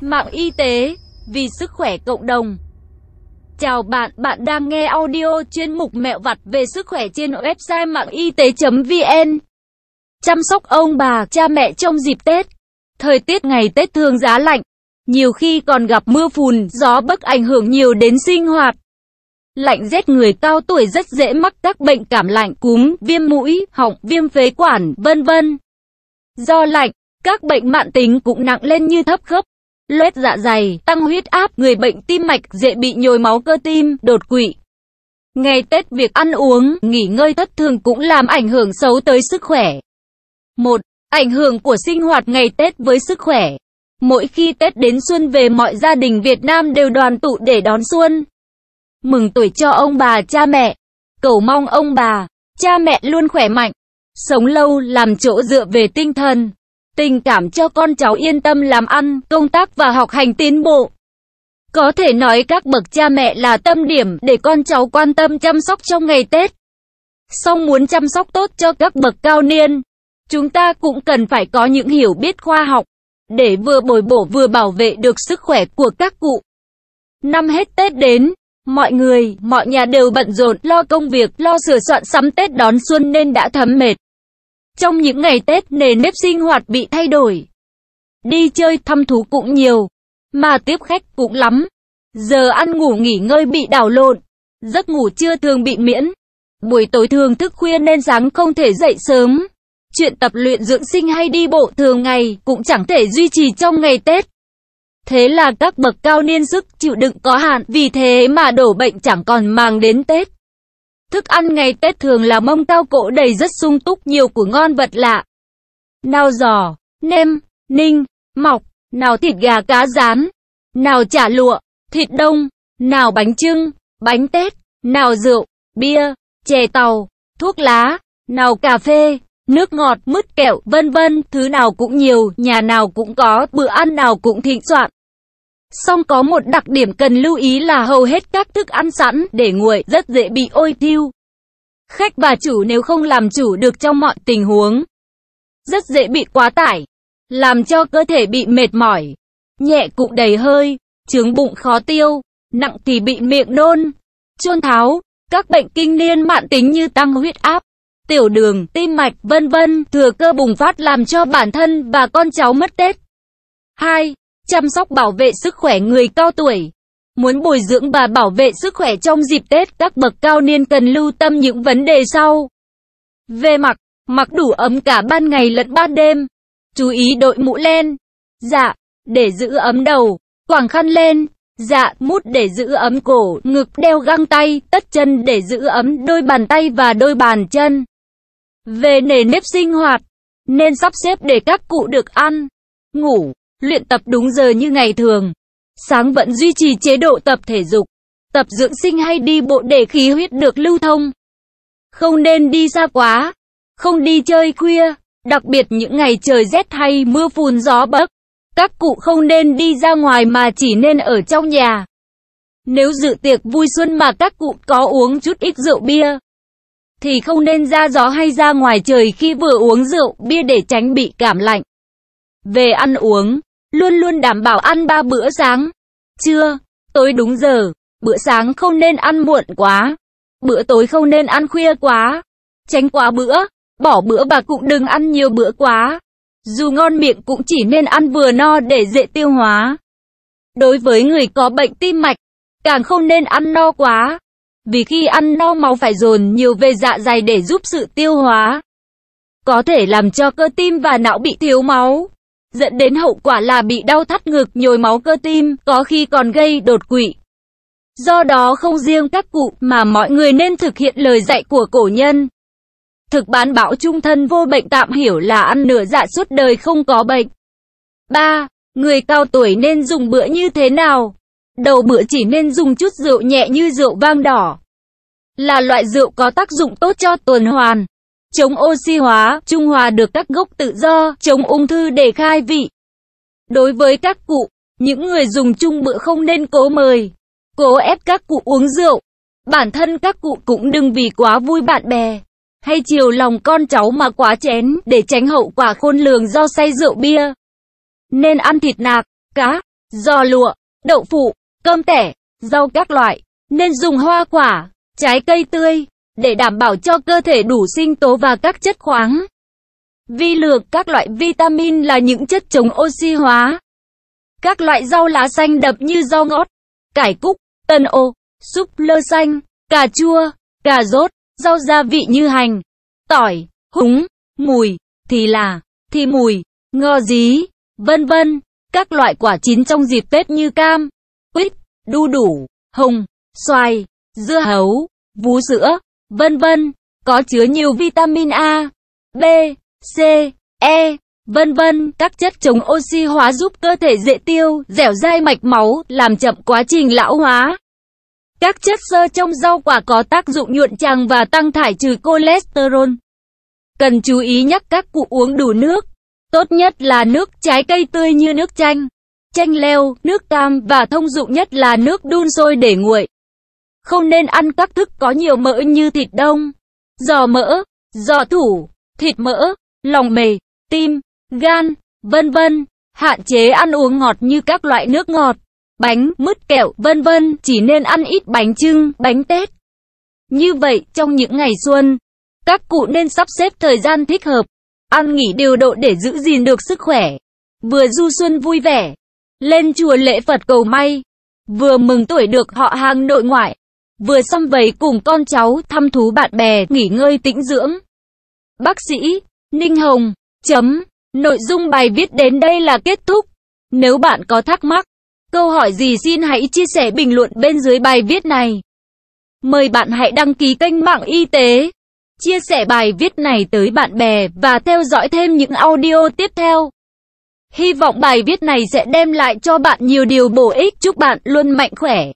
Mạng y tế, vì sức khỏe cộng đồng. Chào bạn, bạn đang nghe audio chuyên mục mẹo vặt về sức khỏe trên website mạng y tế.vn. Chăm sóc ông bà, cha mẹ trong dịp Tết. Thời tiết ngày Tết thường giá lạnh, nhiều khi còn gặp mưa phùn, gió bấc ảnh hưởng nhiều đến sinh hoạt. Lạnh rét người cao tuổi rất dễ mắc các bệnh cảm lạnh, cúm, viêm mũi, họng, viêm phế quản, vân vân. Do lạnh, các bệnh mãn tính cũng nặng lên như thấp khớp, loét dạ dày, tăng huyết áp, người bệnh tim mạch dễ bị nhồi máu cơ tim, đột quỵ. Ngày Tết việc ăn uống, nghỉ ngơi thất thường cũng làm ảnh hưởng xấu tới sức khỏe. 1. Ảnh hưởng của sinh hoạt ngày Tết với sức khỏe. Mỗi khi Tết đến xuân về, mọi gia đình Việt Nam đều đoàn tụ để đón xuân, mừng tuổi cho ông bà cha mẹ, cầu mong ông bà, cha mẹ luôn khỏe mạnh, sống lâu, làm chỗ dựa về tinh thần, tình cảm cho con cháu yên tâm làm ăn, công tác và học hành tiến bộ. Có thể nói các bậc cha mẹ là tâm điểm để con cháu quan tâm chăm sóc trong ngày Tết. Song muốn chăm sóc tốt cho các bậc cao niên, chúng ta cũng cần phải có những hiểu biết khoa học, để vừa bồi bổ vừa bảo vệ được sức khỏe của các cụ. Năm hết Tết đến, mọi người, mọi nhà đều bận rộn, lo công việc, lo sửa soạn sắm Tết đón xuân nên đã thấm mệt. Trong những ngày Tết, nề nếp sinh hoạt bị thay đổi. Đi chơi, thăm thú cũng nhiều, mà tiếp khách cũng lắm. Giờ ăn ngủ nghỉ ngơi bị đảo lộn, giấc ngủ trưa thường bị miễn. Buổi tối thường thức khuya nên sáng không thể dậy sớm. Chuyện tập luyện dưỡng sinh hay đi bộ thường ngày cũng chẳng thể duy trì trong ngày Tết. Thế là các bậc cao niên sức chịu đựng có hạn, vì thế mà đổ bệnh chẳng còn màng đến Tết. Thức ăn ngày Tết thường là mâm cao cỗ đầy rất sung túc, nhiều của ngon vật lạ. Nào giò, nêm, ninh, mọc, nào thịt gà cá rán, nào chả lụa, thịt đông, nào bánh chưng, bánh tét, nào rượu, bia, chè tàu, thuốc lá, nào cà phê, nước ngọt, mứt kẹo, vân vân, thứ nào cũng nhiều, nhà nào cũng có, bữa ăn nào cũng thịnh soạn. Song có một đặc điểm cần lưu ý là hầu hết các thức ăn sẵn để nguội rất dễ bị ôi thiêu. Khách bà chủ nếu không làm chủ được trong mọi tình huống, rất dễ bị quá tải, làm cho cơ thể bị mệt mỏi, nhẹ cũng đầy hơi, chướng bụng khó tiêu, nặng thì bị miệng nôn, chôn tháo. Các bệnh kinh niên mãn tính như tăng huyết áp, tiểu đường, tim mạch, vân vân, thừa cơ bùng phát làm cho bản thân và con cháu mất Tết. 2. Chăm sóc bảo vệ sức khỏe người cao tuổi. Muốn bồi dưỡng và bảo vệ sức khỏe trong dịp Tết, các bậc cao niên cần lưu tâm những vấn đề sau. Về mặc đủ ấm cả ban ngày lẫn ban đêm. Chú ý đội mũ len, dạ, để giữ ấm đầu, quàng khăn lên, dạ, mút để giữ ấm cổ, ngực, đeo găng tay, tất chân để giữ ấm đôi bàn tay và đôi bàn chân. Về nề nếp sinh hoạt, nên sắp xếp để các cụ được ăn, ngủ, luyện tập đúng giờ như ngày thường. Sáng vẫn duy trì chế độ tập thể dục, tập dưỡng sinh hay đi bộ để khí huyết được lưu thông. Không nên đi xa quá, không đi chơi khuya, đặc biệt những ngày trời rét hay mưa phùn gió bấc. Các cụ không nên đi ra ngoài mà chỉ nên ở trong nhà. Nếu dự tiệc vui xuân mà các cụ có uống chút ít rượu bia, thì không nên ra gió hay ra ngoài trời khi vừa uống rượu bia để tránh bị cảm lạnh. Về ăn uống, luôn luôn đảm bảo ăn 3 bữa sáng, trưa, tối đúng giờ. Bữa sáng không nên ăn muộn quá, bữa tối không nên ăn khuya quá, tránh quá bữa, bỏ bữa và cũng đừng ăn nhiều bữa quá. Dù ngon miệng cũng chỉ nên ăn vừa no để dễ tiêu hóa. Đối với người có bệnh tim mạch, càng không nên ăn no quá, vì khi ăn no máu phải dồn nhiều về dạ dày để giúp sự tiêu hóa, có thể làm cho cơ tim và não bị thiếu máu, dẫn đến hậu quả là bị đau thắt ngực, nhồi máu cơ tim, có khi còn gây đột quỵ. Do đó không riêng các cụ mà mọi người nên thực hiện lời dạy của cổ nhân. Thực bán bảo trung thân vô bệnh, tạm hiểu là ăn nửa dạ suốt đời không có bệnh. 3. Người cao tuổi nên dùng bữa như thế nào? Đầu bữa chỉ nên dùng chút rượu nhẹ như rượu vang đỏ, là loại rượu có tác dụng tốt cho tuần hoàn, chống oxy hóa, trung hòa được các gốc tự do, chống ung thư để khai vị. Đối với các cụ, những người dùng chung bữa không nên cố mời, cố ép các cụ uống rượu. Bản thân các cụ cũng đừng vì quá vui bạn bè hay chiều lòng con cháu mà quá chén, để tránh hậu quả khôn lường do say rượu bia. Nên ăn thịt nạc, cá, giò lụa, đậu phụ, cơm tẻ, rau các loại. Nên dùng hoa quả, trái cây tươi, để đảm bảo cho cơ thể đủ sinh tố và các chất khoáng. Vi lượng các loại vitamin là những chất chống oxy hóa. Các loại rau lá xanh đậm như rau ngót, cải cúc, tân ô, súp lơ xanh, cà chua, cà rốt, rau gia vị như hành, tỏi, húng, mùi, thì là, thì mùi, ngò dí, vân vân. Các loại quả chín trong dịp Tết như cam, quýt, đu đủ, hồng, xoài, dưa hấu, vú sữa, vân vân, có chứa nhiều vitamin A, B, C, E, vân vân. Các chất chống oxy hóa giúp cơ thể dễ tiêu, dẻo dai mạch máu, làm chậm quá trình lão hóa. Các chất xơ trong rau quả có tác dụng nhuận tràng và tăng thải trừ cholesterol. Cần chú ý nhắc các cụ uống đủ nước. Tốt nhất là nước trái cây tươi như nước chanh, chanh leo, nước cam và thông dụng nhất là nước đun sôi để nguội. Không nên ăn các thức có nhiều mỡ như thịt đông, giò mỡ, giò thủ, thịt mỡ, lòng mề, tim, gan, vân vân. Hạn chế ăn uống ngọt như các loại nước ngọt, bánh, mứt kẹo, vân vân. Chỉ nên ăn ít bánh chưng, bánh tét. Như vậy, trong những ngày xuân, các cụ nên sắp xếp thời gian thích hợp, ăn nghỉ điều độ để giữ gìn được sức khỏe. Vừa du xuân vui vẻ, lên chùa lễ Phật cầu may, vừa mừng tuổi được họ hàng nội ngoại, vừa sum vầy cùng con cháu thăm thú bạn bè, nghỉ ngơi tĩnh dưỡng. Bác sĩ Ninh Hồng. Nội dung bài viết đến đây là kết thúc. Nếu bạn có thắc mắc, câu hỏi gì xin hãy chia sẻ bình luận bên dưới bài viết này. Mời bạn hãy đăng ký kênh Mạng Y tế, chia sẻ bài viết này tới bạn bè và theo dõi thêm những audio tiếp theo. Hy vọng bài viết này sẽ đem lại cho bạn nhiều điều bổ ích. Chúc bạn luôn mạnh khỏe.